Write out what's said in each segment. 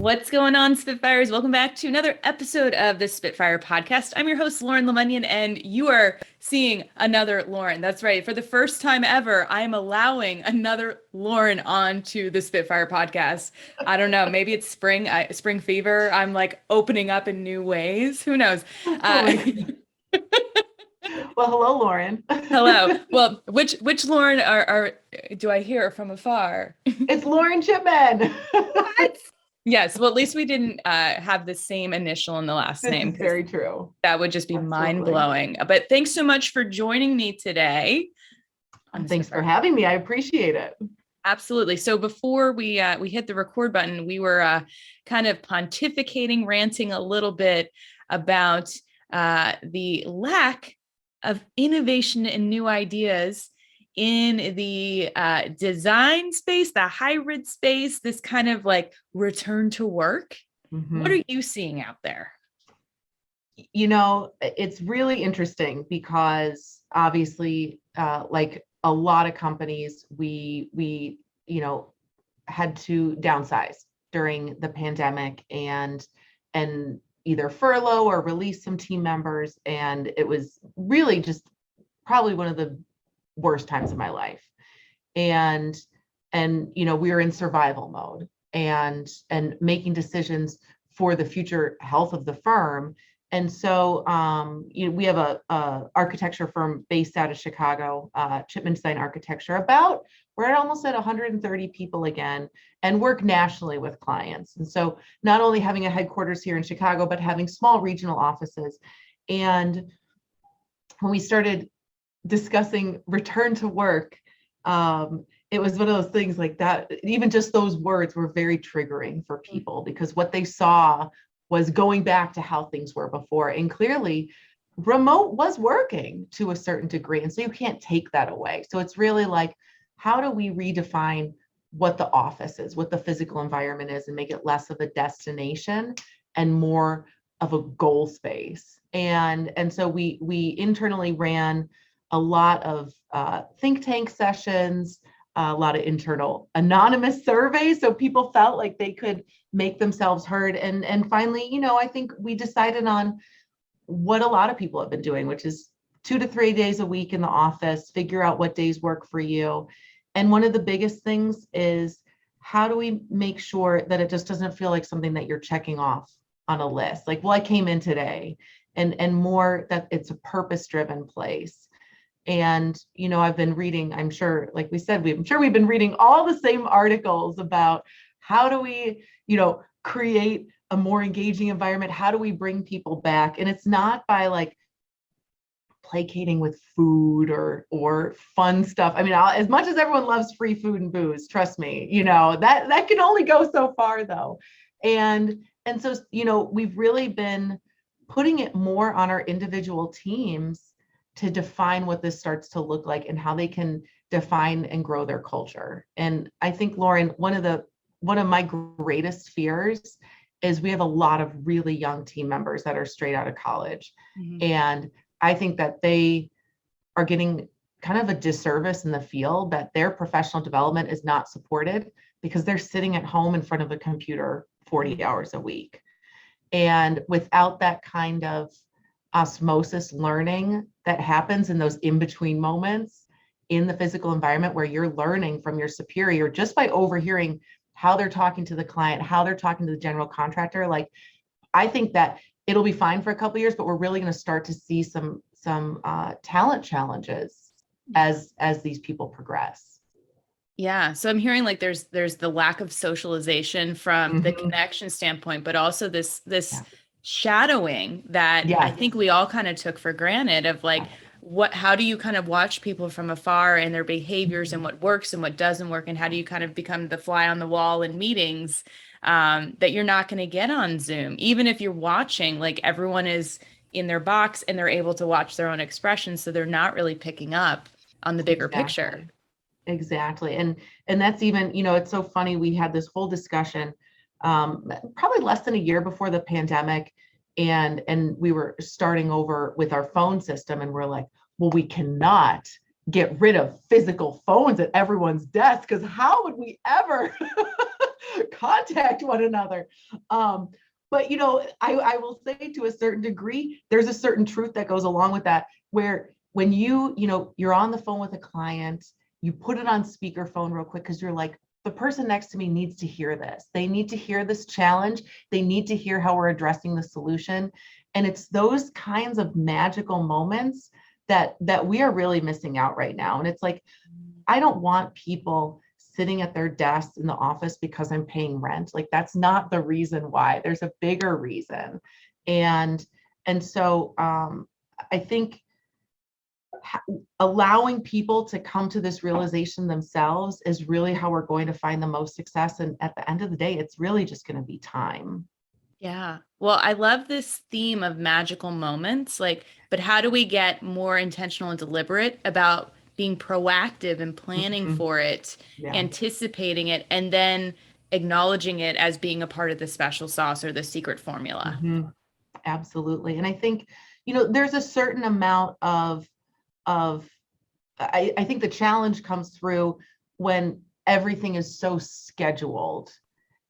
What's going on, Spitfires? Welcome back to another episode of the Spitfire podcast. I'm your host, Lauren Lemunion, and you are seeing another Lauren. That's right. For the first time ever, I am allowing another Lauren onto the Spitfire podcast. I don't know. Maybe it's spring fever. I'm like opening up in new ways. Who knows? Well, hello, Lauren. Hello. Well, which Lauren are do I hear from afar? It's Lauren Chipman. What? Yes, well, at least we didn't have the same initial in the last This name. is very true. That would just be mind-blowing. But thanks so much for joining me today. Thanks for having me. I appreciate it. Absolutely. So before we hit the record button, we were kind of pontificating, ranting a little bit about the lack of innovation and new ideas in the design space, the hybrid space, this kind of like return to work. Mm-hmm. What are you seeing out there? You know, it's really interesting because obviously, like a lot of companies, we had to downsize during the pandemic and either furlough or release some team members. And it was really just probably one of the worst times of my life. And we were in survival mode and making decisions for the future health of the firm. And so we have a architecture firm based out of Chicago, Chipman Design Architecture. We're almost at 130 people again, and work nationally with clients. And so not only having a headquarters here in Chicago, but having small regional offices. And when we started discussing return to work, it was one of those things like that. Even just those words were very triggering for people because what they saw was going back to how things were before. And clearly remote was working to a certain degree. And so you can't take that away. So it's really like, how do we redefine what the office is, what the physical environment is, and make it less of a destination and more of a goal space? And so we internally ran a lot of think tank sessions, a lot of internal anonymous surveys, so people felt like they could make themselves heard. And finally, I think we decided on what a lot of people have been doing, which is 2 to 3 days a week in the office, figure out what days work for you. And one of the biggest things is, how do we make sure that it just doesn't feel like something that you're checking off on a list? Like, well, I came in today, and more that it's a purpose-driven place. And, I've been reading, I'm sure, like we said, we've been reading all the same articles about how do we, create a more engaging environment? How do we bring people back? And it's not by like placating with food or fun stuff. I mean, as much as everyone loves free food and booze, trust me, that can only go so far though. And so, we've really been putting it more on our individual teams to define what this starts to look like and how they can define and grow their culture. And I think, Lauren, one of my greatest fears is we have a lot of really young team members that are straight out of college. Mm-hmm. And I think that they are getting kind of a disservice in the field, that their professional development is not supported because they're sitting at home in front of a computer 40 hours a week. And without that kind of osmosis learning that happens in those in-between moments in the physical environment where you're learning from your superior just by overhearing how they're talking to the client, how they're talking to the general contractor, like, I think that it'll be fine for a couple of years, but we're really going to start to see some talent challenges as these people progress. Yeah. So I'm hearing like there's the lack of socialization from mm-hmm. the connection standpoint, but also this shadowing that I think we all kind of took for granted of like, how do you kind of watch people from afar and their behaviors and what works and what doesn't work? And how do you kind of become the fly on the wall in meetings that you're not going to get on Zoom? Even if you're watching, like, everyone is in their box and they're able to watch their own expressions. So they're not really picking up on the bigger picture. Exactly. And that's even, it's so funny. We had this whole discussion probably less than a year before the pandemic. And we were starting over with our phone system, and we're like, well, we cannot get rid of physical phones at everyone's desk, because how would we ever contact one another? But, I will say, to a certain degree, there's a certain truth that goes along with that, where when you're on the phone with a client, you put it on speakerphone real quick, because you're like, the person next to me needs to hear this. They need to hear this challenge. They need to hear how we're addressing the solution. And it's those kinds of magical moments that we are really missing out right now. And it's like, I don't want people sitting at their desks in the office because I'm paying rent. Like, that's not the reason why. There's a bigger reason. And so I think allowing people to come to this realization themselves is really how we're going to find the most success. And at the end of the day, it's really just going to be time. Yeah. Well, I love this theme of magical moments, but how do we get more intentional and deliberate about being proactive and planning for it, anticipating it, and then acknowledging it as being a part of the special sauce or the secret formula? Absolutely. And I think, there's a certain amount of I think the challenge comes through when everything is so scheduled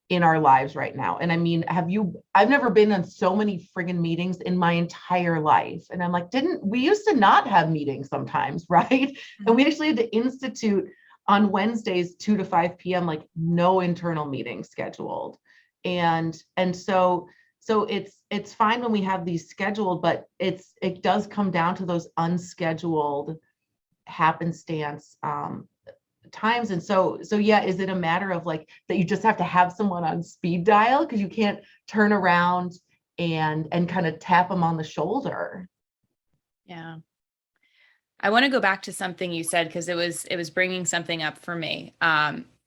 in our lives right now. And I mean, I've never been on so many friggin' meetings in my entire life. And I'm like, we used to not have meetings sometimes, right? And we actually had to institute on Wednesdays, 2 to 5 p.m., like no internal meetings scheduled. And so it's fine when we have these scheduled, but it does come down to those unscheduled happenstance times. And so yeah, is it a matter of like that you just have to have someone on speed dial because you can't turn around and kind of tap them on the shoulder? Yeah. I want to go back to something you said, because it was bringing something up for me,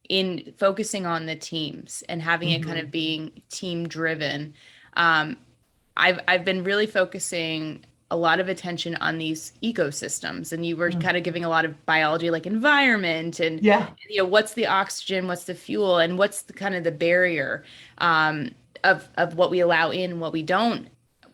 in focusing on the teams and having it kind of being team driven. I've been really focusing a lot of attention on these ecosystems, and you were kind of giving a lot of biology, like environment and what's the oxygen, what's the fuel, and what's the kind of the barrier of what we allow in, what we don't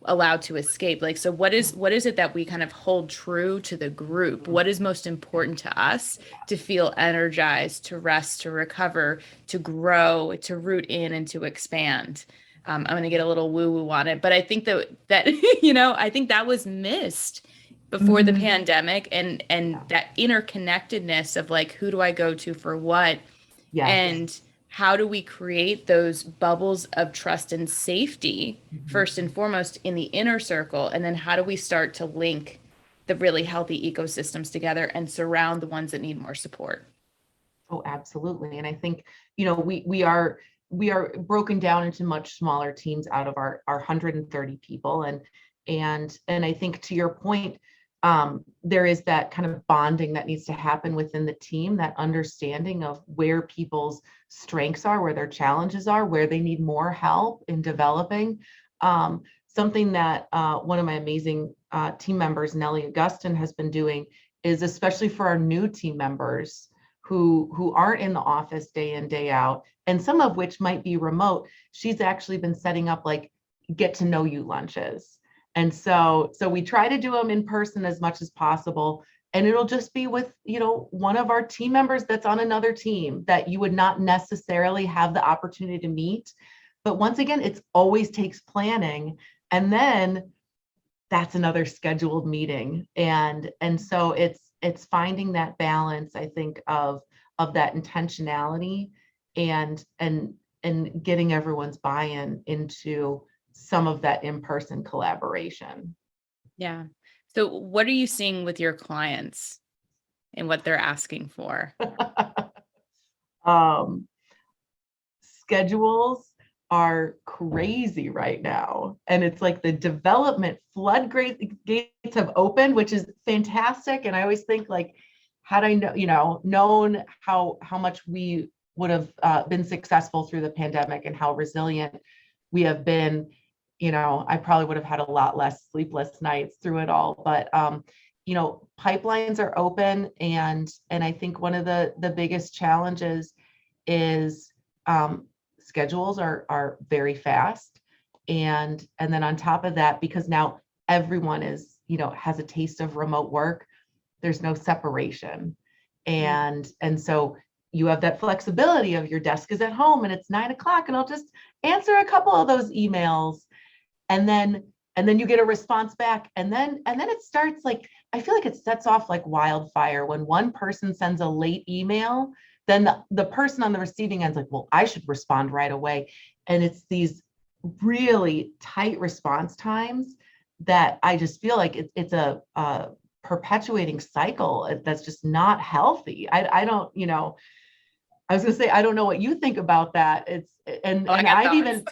allow to escape. Like, so what is it that we kind of hold true to the group? What is most important to us to feel energized, to rest, to recover, to grow, to root in, and to expand? I'm going to get a little woo-woo on it, but I think that I think that was missed before the pandemic, and that interconnectedness of like, who do I go to for what? And how do we create those bubbles of trust and safety, first and foremost in the inner circle? And then how do we start to link the really healthy ecosystems together and surround the ones that need more support? Oh, absolutely. And I think, we are broken down into much smaller teams out of our 130 people. And I think, to your point, there is that kind of bonding that needs to happen within the team, that understanding of where people's strengths are, where their challenges are, where they need more help in developing. Something that one of my amazing team members, Nellie Augustin, has been doing is, especially for our new team members who aren't in the office day in, day out, and some of which might be remote, she's actually been setting up like get to know you lunches. And so we try to do them in person as much as possible. And it'll just be with, one of our team members that's on another team that you would not necessarily have the opportunity to meet. But once again, it always takes planning. And then that's another scheduled meeting. And so it's finding that balance, I think, of that intentionality and getting everyone's buy-in into some of that in-person collaboration. Yeah. So what are you seeing with your clients and what they're asking for? Schedules are crazy right now. And it's like the development floodgates have opened, which is fantastic. And I always think, like, had I known how much we would have been successful through the pandemic and how resilient we have been, I probably would have had a lot less sleepless nights through it all. But pipelines are open, and I think one of the biggest challenges is schedules are very fast, and then on top of that, because now everyone is has a taste of remote work, there's no separation. And so you have that flexibility of your desk is at home and it's 9 o'clock and I'll just answer a couple of those emails. And then you get a response back. And then it starts like, I feel like it sets off like wildfire. When one person sends a late email, then the person on the receiving end is like, well, I should respond right away. And it's these really tight response times that I just feel like it's a perpetuating cycle that's just not healthy. I don't, I was going to say, I don't know what you think about that. I've even,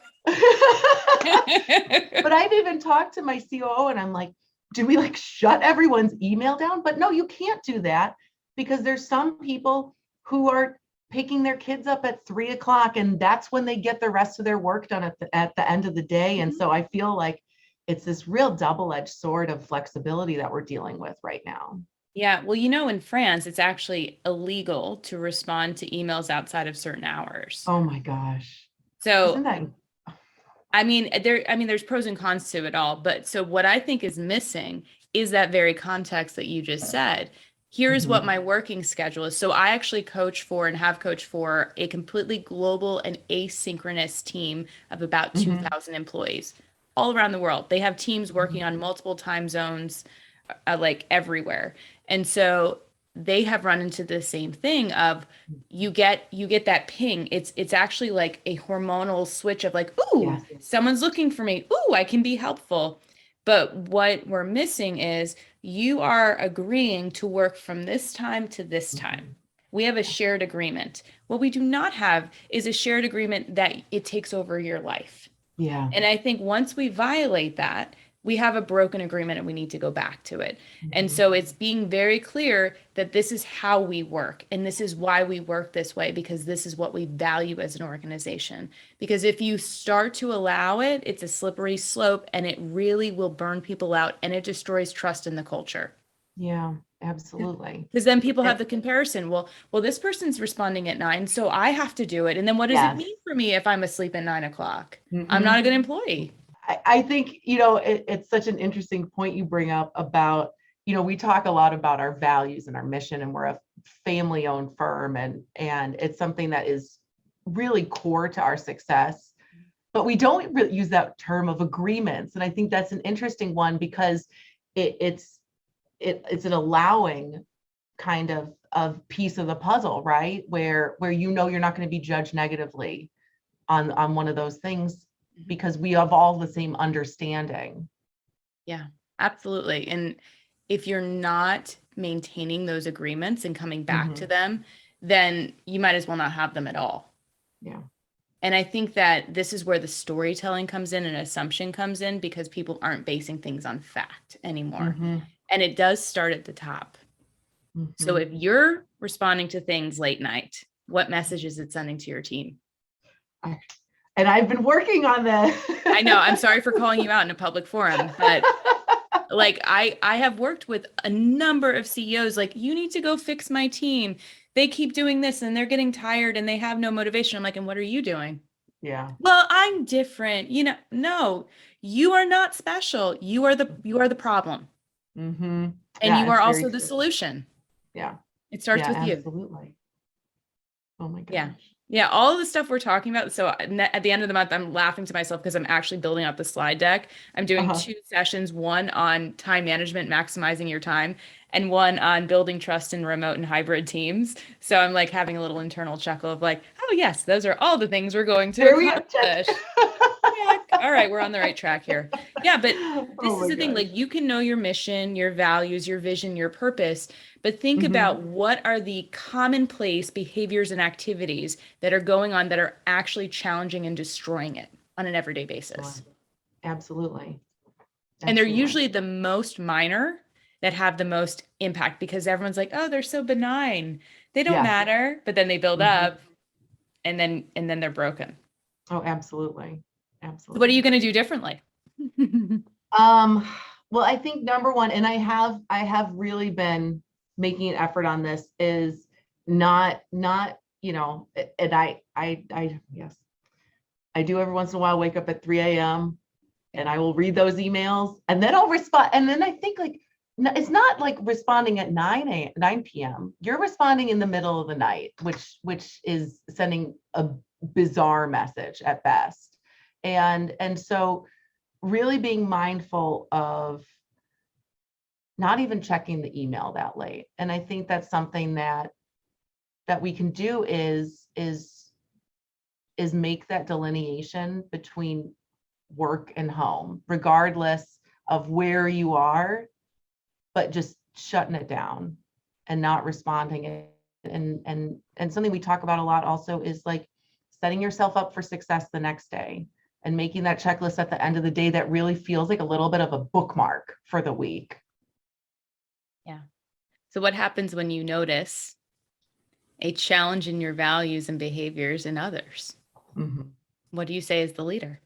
but I've even talked to my COO and I'm like, do we like shut everyone's email down? But no, you can't do that, because there's some people who are picking their kids up at 3 o'clock and that's when they get the rest of their work done at the end of the day. And so I feel like it's this real double-edged sword of flexibility that we're dealing with right now. Yeah. Well, in France, it's actually illegal to respond to emails outside of certain hours. Oh my gosh. So, isn't that... there's pros and cons to it all. But so what I think is missing is that very context that you just said. Here's what my working schedule is. So I actually coach for and have coached for a completely global and asynchronous team of about 2,000 employees all around the world. They have teams working on multiple time zones, like everywhere. And so they have run into the same thing of you get that ping. It's actually like a hormonal switch of like, ooh, someone's looking for me. Ooh, I can be helpful. But what we're missing is you are agreeing to work from this time to this time. We have a shared agreement. What we do not have is a shared agreement that it takes over your life. Yeah. And I think once we violate that, we have a broken agreement and we need to go back to it. And so it's being very clear that this is how we work. And this is why we work this way, because this is what we value as an organization. Because if you start to allow it, it's a slippery slope and it really will burn people out and it destroys trust in the culture. Yeah, absolutely. Because then people have the comparison. Well, this person's responding at 9, so I have to do it. And then what does it mean for me if I'm asleep at 9 o'clock? I'm not a good employee. I think, it's such an interesting point you bring up about, we talk a lot about our values and our mission, and we're a family-owned firm, and it's something that is really core to our success. But we don't really use that term of agreements. And I think that's an interesting one, because it's an allowing kind of piece of the puzzle, right? Where you're not going to be judged negatively on one of those things, because we have all the same understanding. Yeah, absolutely. And if you're not maintaining those agreements and coming back to them, then you might as well not have them at all. Yeah. And I think that this is where the storytelling comes in and assumption comes in, because people aren't basing things on fact anymore. And it does start at the top. So if you're responding to things late night, what message is it sending to your team? And I've been working on that. I know. I'm sorry for calling you out in a public forum, but like I have worked with a number of CEOs, like, you need to go fix my team. They keep doing this and they're getting tired and they have no motivation. I'm like, and what are you doing? Yeah. Well, I'm different. No, you are not special. You are the problem. And you are also the solution. Yeah. It starts with you. Absolutely. Oh my gosh. Yeah. Yeah, all of the stuff we're talking about. So at the end of the month, I'm laughing to myself because I'm actually building out the slide deck. I'm doing 2 sessions, one on time management, maximizing your time, and one on building trust in remote and hybrid teams. So I'm like having a little internal chuckle of like, oh yes, those are all the things we're going to accomplish. All right, we're on the right track here. Yeah, but this is the thing, like, you can know your mission, your values, your vision, your purpose, but think about what are the commonplace behaviors and activities that are going on that are actually challenging and destroying it on an everyday basis. Absolutely. And they're usually the most minor that have the most impact, because everyone's like, oh, they're so benign. They don't matter, but then they build up and then they're broken. Oh, absolutely. Absolutely. So what are you going to do differently? Well, I think number one, and I have really been making an effort on this, is not, and yes, I do every once in a while wake up at 3 a.m. and I will read those emails and then I'll respond. And then I think, like, no, it's not like responding at 9 p.m. You're responding in the middle of the night, which is sending a bizarre message at best. And so really being mindful of not even checking the email that late. And I think that's something that we can do is make that delineation between work and home, regardless of where you are, but just shutting it down and not responding it. And something we talk about a lot also is like setting yourself up for success the next day and making that checklist at the end of the day that really feels like a little bit of a bookmark for the week. Yeah. So what happens when you notice a challenge in your values and behaviors in others? Mm-hmm. What do you say as the leader?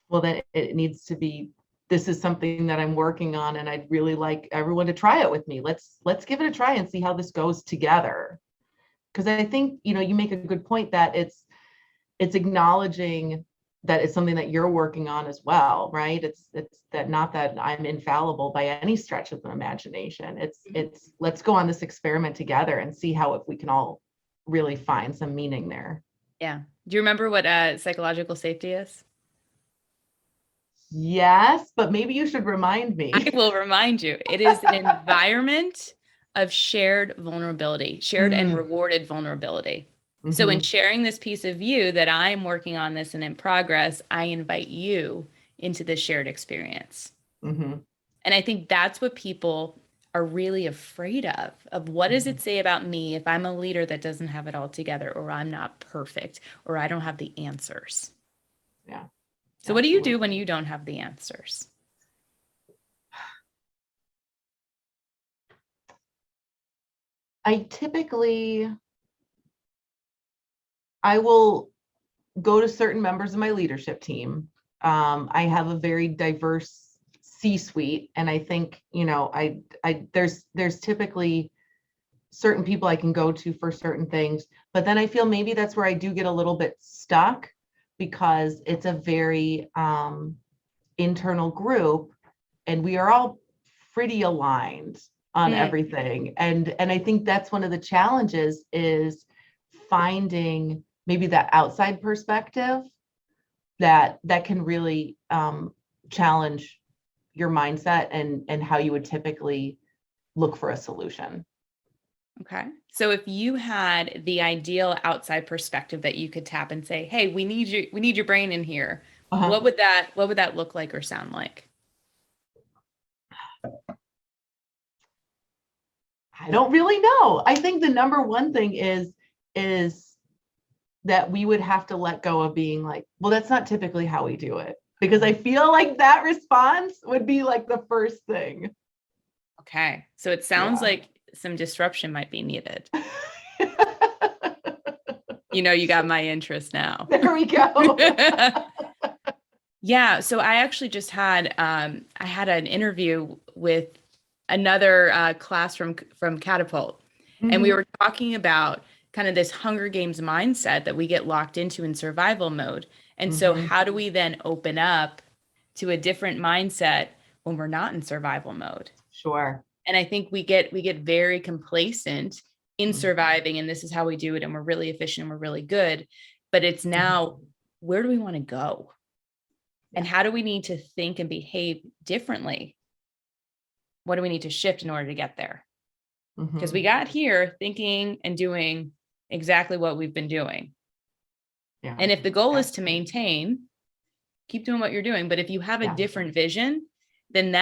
Well, then it needs to be, this is something that I'm working on, and I'd really like everyone to try it with me. Let's give it a try and see how this goes together. Because I think, you make a good point that it's acknowledging that it's something that you're working on as well, right? It's that, not that I'm infallible by any stretch of the imagination. It's let's go on this experiment together and see how, if we can all really find some meaning there. Yeah. Do you remember what psychological safety is? Yes, but maybe you should remind me. I will remind you. It is an environment of shared vulnerability, shared and rewarded vulnerability. Mm-hmm. So in sharing this piece of you that I'm working on this and in progress, I invite you into this shared experience. Mm-hmm. And I think that's what people are really afraid of what does it say about me if I'm a leader that doesn't have it all together, or I'm not perfect, or I don't have the answers. Yeah. So what do you do when you don't have the answers? I will go to certain members of my leadership team. I have a very diverse C-suite, and I think, there's typically certain people I can go to for certain things, but then I feel maybe that's where I do get a little bit stuck, because it's a very internal group, and we are all pretty aligned on everything. And I think that's one of the challenges, is finding maybe that outside perspective that can really challenge your mindset and how you would typically look for a solution. Okay. So if you had the ideal outside perspective that you could tap and say, hey, we need your brain in here. Uh-huh. What would that look like or sound like? I don't really know. I think the number one thing is that we would have to let go of being like, well, that's not typically how we do it. Because I feel like that response would be like the first thing. Okay. So it sounds like some disruption might be needed. You got my interest now. There we go. Yeah. So I actually just had, I had an interview with another class from Catapult. Mm-hmm. And we were talking about kind of this Hunger Games mindset that we get locked into in survival mode. And so how do we then open up to a different mindset when we're not in survival mode? Sure. And I think we get very complacent in surviving, and this is how we do it, and we're really efficient and we're really good. But it's now, where do we want to go? And how do we need to think and behave differently? What do we need to shift in order to get there? Because we got here thinking and doing exactly what we've been doing. Yeah. And if the goal is to maintain, keep doing what you're doing. But if you have a different vision, then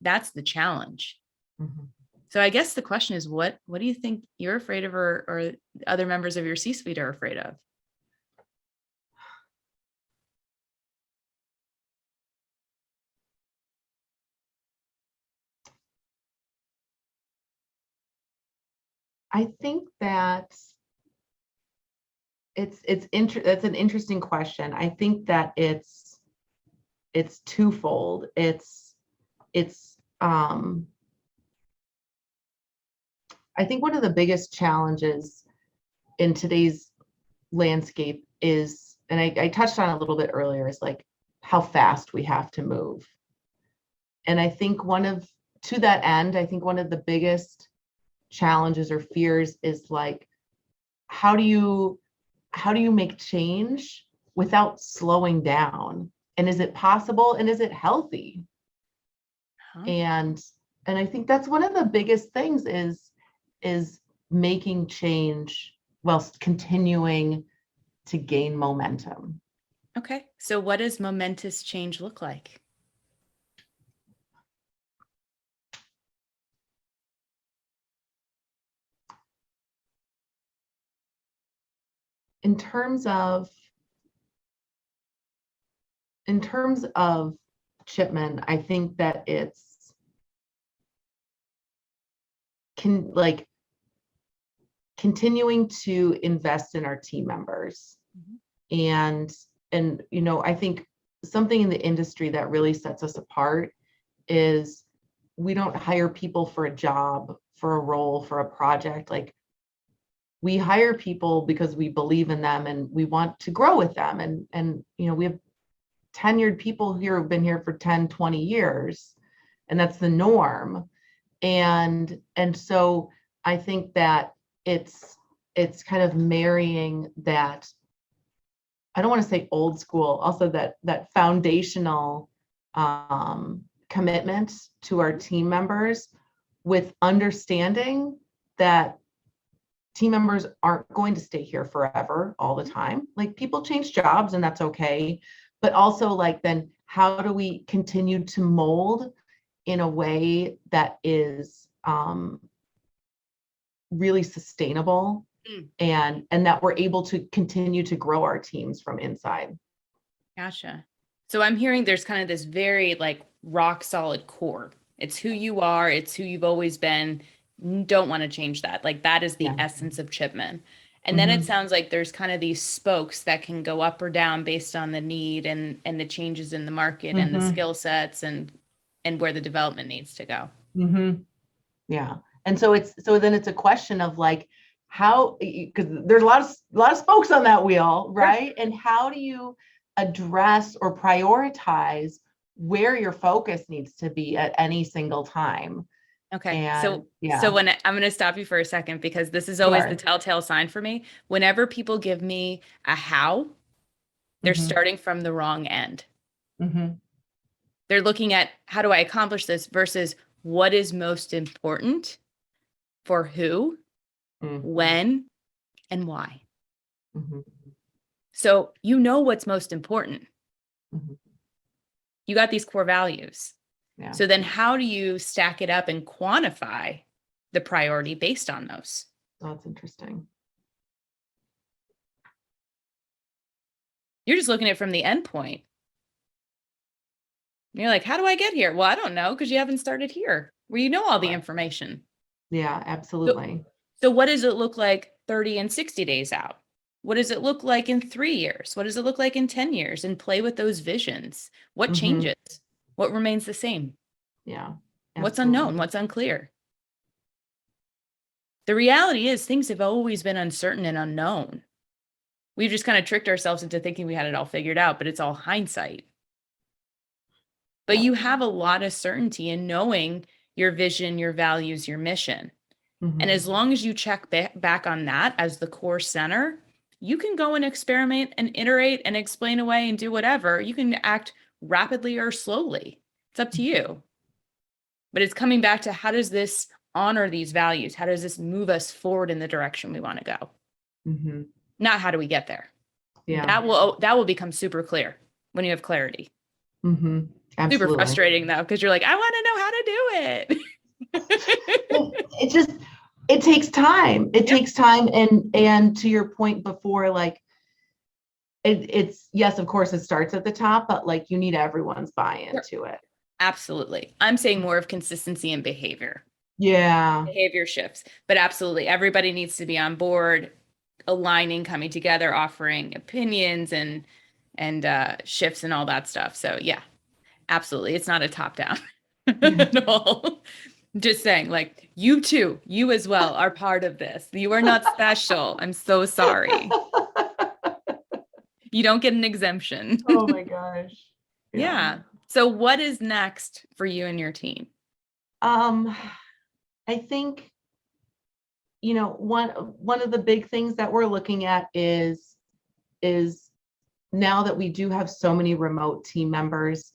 that's the challenge. Mm-hmm. So I guess the question is, what do you think you're afraid of, or other members of your C-suite are afraid of? I think that that's an interesting question. I think that it's twofold. I think one of the biggest challenges in today's landscape is, and I touched on it a little bit earlier, is like how fast we have to move. I think to that end, I think one of the biggest challenges or fears is like, how do you make change without slowing down? And is it possible? And is it healthy? And I think that's one of the biggest things is making change whilst continuing to gain momentum. Okay. So what does momentous change look like? In terms of Chipman, I think that it's continuing to invest in our team members. And I think something in the industry that really sets us apart is we don't hire people for a job, for a role, for a project. Like, we hire people because we believe in them and we want to grow with them. And we have tenured people here who've been here for 10, 20 years, and that's the norm. And so I think that it's kind of marrying that, I don't want to say old school, also that foundational commitment to our team members, with understanding that team members aren't going to stay here forever all the time. Like, people change jobs and that's okay. But also, like, then how do we continue to mold in a way that is really sustainable and that we're able to continue to grow our teams from inside. Gotcha. So I'm hearing there's kind of this very like rock solid core. It's who you are. It's who you've always been. Don't want to change that. Like, that is the essence of Chipman. And then it sounds like there's kind of these spokes that can go up or down based on the need and the changes in the market and the skill sets and where the development needs to go. Yeah. And so then it's a question of like, how, because there's a lot of spokes on that wheel, right? And how do you address or prioritize where your focus needs to be at any single time? Okay. So when I'm going to stop you for a second, because this is always the telltale sign for me. Whenever people give me a how, they're starting from the wrong end. They're looking at, how do I accomplish this versus what is most important for who, when, and why. So what's most important. You got these core values. Yeah. So then how do you stack it up and quantify the priority based on those? Oh, that's interesting. You're just looking at it from the end point. You're like, how do I get here? Well, I don't know, because you haven't started here where you know all the information. Yeah, absolutely. So what does it look like 30 and 60 days out? What does it look like in 3 years? What does it look like in 10 years? And play with those visions. What changes? What remains the same? Yeah. Absolutely. What's unknown? What's unclear? The reality is things have always been uncertain and unknown. We've just kind of tricked ourselves into thinking we had it all figured out, but it's all hindsight. But you have a lot of certainty in knowing your vision, your values, your mission. And as long as you check back on that as the core center, you can go and experiment and iterate and explain away and do whatever. You can act rapidly or slowly. It's up to you. But it's coming back to, how does this honor these values? How does this move us forward in the direction we want to go? Not how do we get there? Yeah. That will become super clear when you have clarity. Absolutely. Super frustrating though, because you're like, I want to know how to do it. It takes time. It takes time. And to your point before, like, it's yes, of course it starts at the top, but like, you need everyone's buy-in to it. Absolutely. I'm saying more of consistency and behavior. Yeah. Behavior shifts, but absolutely. Everybody needs to be on board, aligning, coming together, offering opinions and shifts and all that stuff. So yeah, absolutely. It's not a top down at all. Just saying, like, you too, you as well are part of this. You are not special. I'm so sorry. You don't get an exemption. Oh my gosh. Yeah. So what is next for you and your team? I think, one of the big things that we're looking at is now that we do have so many remote team members,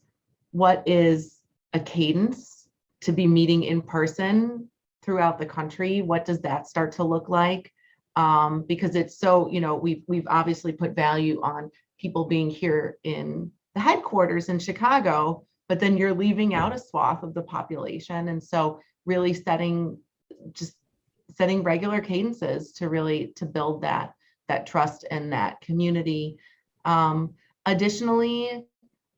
what is a cadence to be meeting in person throughout the country? What does that start to look like? Because it's so, we've obviously put value on people being here in the headquarters in Chicago, but then you're leaving out a swath of the population. And so really setting regular cadences to build that trust and that community. Additionally,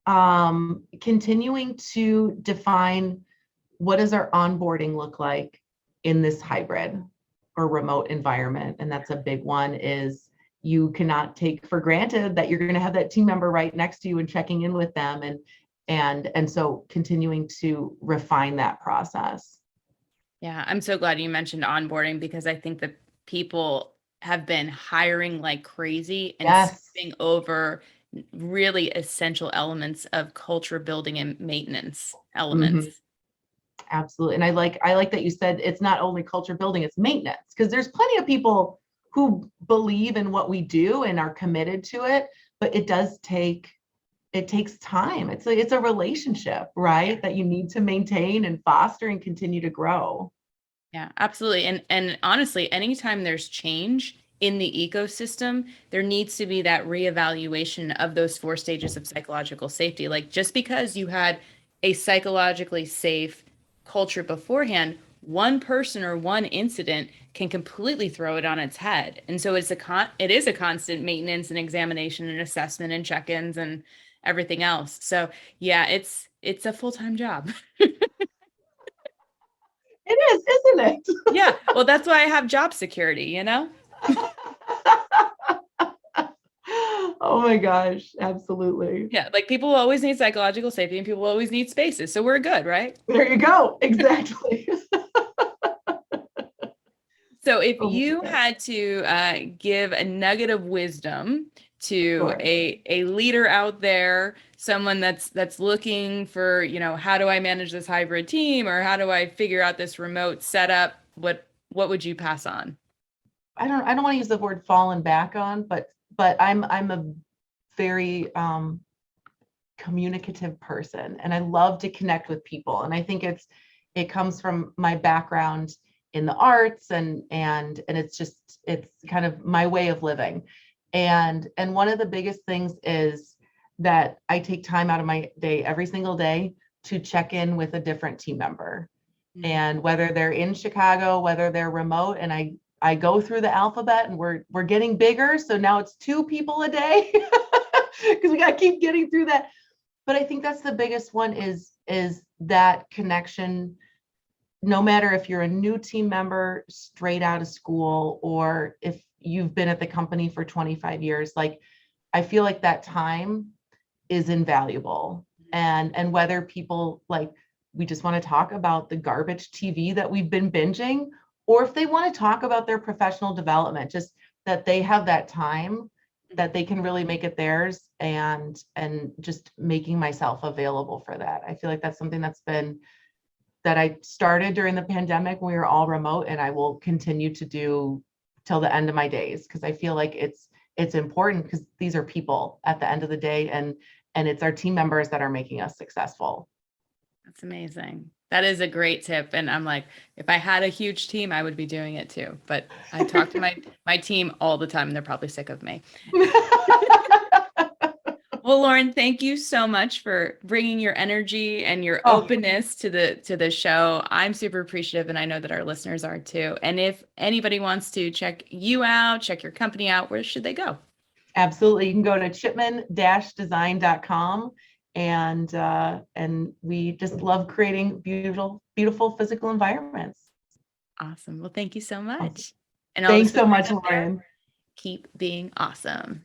continuing to define what does our onboarding look like in this hybrid or remote environment. And that's a big one, is you cannot take for granted that you're going to have that team member right next to you and checking in with them. And so continuing to refine that process. Yeah, I'm so glad you mentioned onboarding, because I think that people have been hiring like crazy and skipping over really essential elements of culture building and maintenance elements. Mm-hmm. Absolutely. And I like that you said it's not only culture building, it's maintenance, because there's plenty of people who believe in what we do and are committed to it, but it takes time. It's a relationship, right? That you need to maintain and foster and continue to grow. Yeah, absolutely. And honestly, anytime there's change in the ecosystem, there needs to be that reevaluation of those 4 stages of psychological safety. Like, just because you had a psychologically safe culture beforehand, one person or one incident can completely throw it on its head. And so it is a constant maintenance and examination and assessment and check-ins and everything else. So yeah, it's a full-time job. It is, isn't it? Yeah. Well, that's why I have job security, Oh my gosh, absolutely. Yeah, like people always need psychological safety and people always need spaces. So we're good, right? There you go. Exactly. So if you had to give a nugget of wisdom to a leader out there, someone that's looking for, how do I manage this hybrid team, or how do I figure out this remote setup? What would you pass on? I don't want to use the word fallen back on, but I'm a very communicative person, and I love to connect with people. And I think it comes from my background in the arts, and it's kind of my way of living. And one of the biggest things is that I take time out of my day every single day to check in with a different team member. Mm-hmm. And whether they're in Chicago, whether they're remote, and I go through the alphabet, and we're getting bigger. So now it's 2 people a day because we got to keep getting through that. But I think that's the biggest one, is that connection. No matter if you're a new team member straight out of school, or if you've been at the company for 25 years, like, I feel like that time is invaluable. And whether people, like, we just want to talk about the garbage TV that we've been binging, or if they want to talk about their professional development, just that they have that time that they can really make it theirs, and just making myself available for that. I feel like that's something that I started during the pandemic when we were all remote, and I will continue to do till the end of my days, because I feel like it's important, because these are people at the end of the day, and it's our team members that are making us successful. That's amazing. That is a great tip. And I'm like, if I had a huge team, I would be doing it too. But I talk to my team all the time, and they're probably sick of me. Well, Lauren, thank you so much for bringing your energy and your openness to the show. I'm super appreciative, and I know that our listeners are too. And if anybody wants to check you out, check your company out, where should they go? Absolutely. You can go to chipman-design.com. And we just love creating beautiful physical environments. Awesome. Well, thank you so much. Awesome. And thanks so much, Lauren. Keep being awesome.